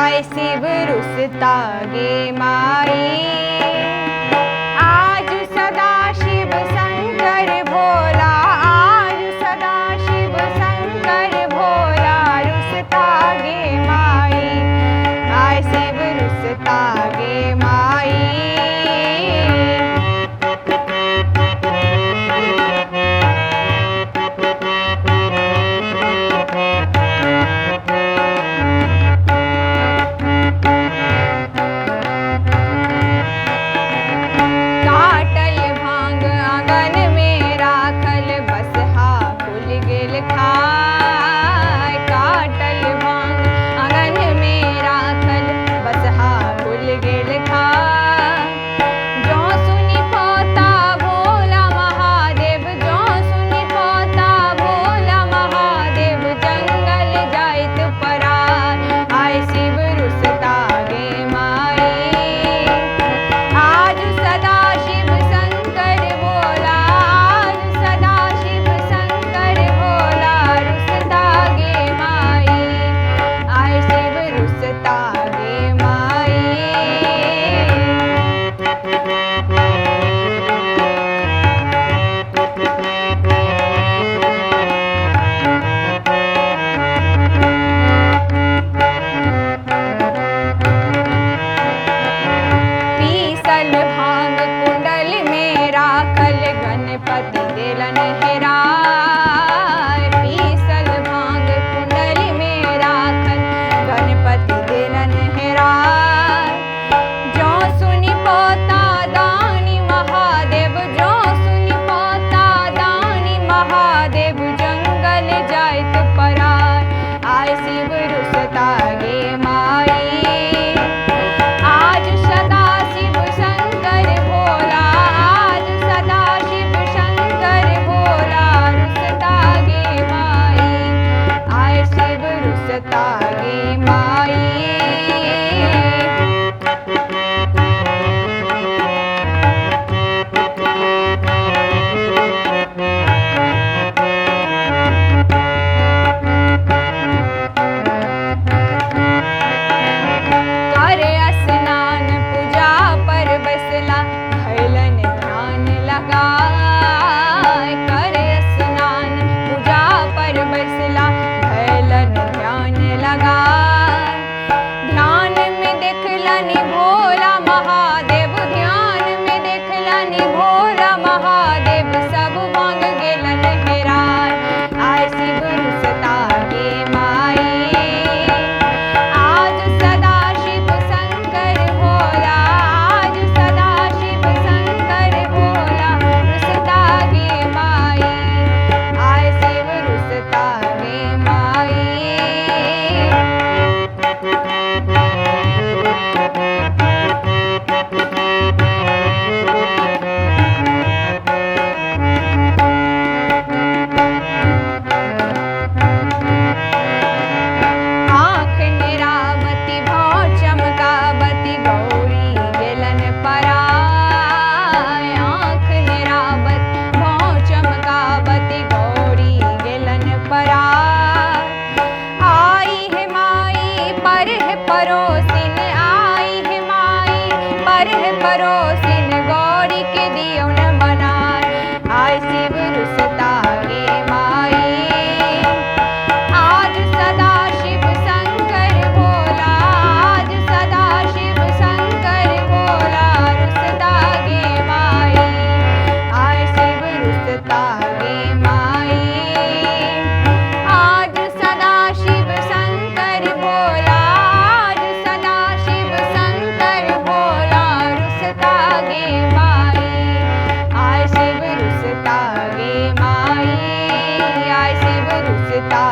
आय शिव रुसता गे माई। आज सदा शिव शंकर भोला, आज सदा शिव शंकर भोला रुसता गे माई। आय शिव रुसता गे माई। गणपति देलन हेराय, पीसल भांग कुंडली में राखल गणपति देलन हेराय। जो सुनि पोता दानी महादेव, जो सुनि पोता दानी महादेव जंगल जाइत पराय। आय शिव रुसता गे माई। आज सदा शिव शंकर भोला, आज सदा शिव शंकर भोला रुसता गे माई। आय शिव रुसता गे माई। करे स्नान पूजा पर बसला भैलन ध्यान लगाए। करे स्नान पूजा पर बसला भैलन ध्यान लगाए। ध्यान में देखलनि भोला महादेव, ध्यान में देखलनि भोला महादेव सब भांग गेलन हेराय। आय शिव रुसता गे माई। आज सदा शिव शंकर भोला, आज सदा शिव शंकर भोला रुसता गे माई। आय शिव रुसता गे माई। आँख निरावती भाव चमकावती गौरी गेलन पराय। आँख निरावत भाव चमकावती गौरी गेलन पराय। आई है माई पर है परोसिन, आई है माई पर है परोसिन गौरी के दियो न मनाय। आय शिव रुसता गे माई। आज सदा शिव शंकर भोला, आज सदा शिव शंकर भोला रुसता गे माई। आय शिव रुसता गे माई। आज सदा शिव शंकर भोला, आज सदा शिव शंकर भोला रुसता गे माई। आय शिव रुसता गे माई। आय शिव रुसता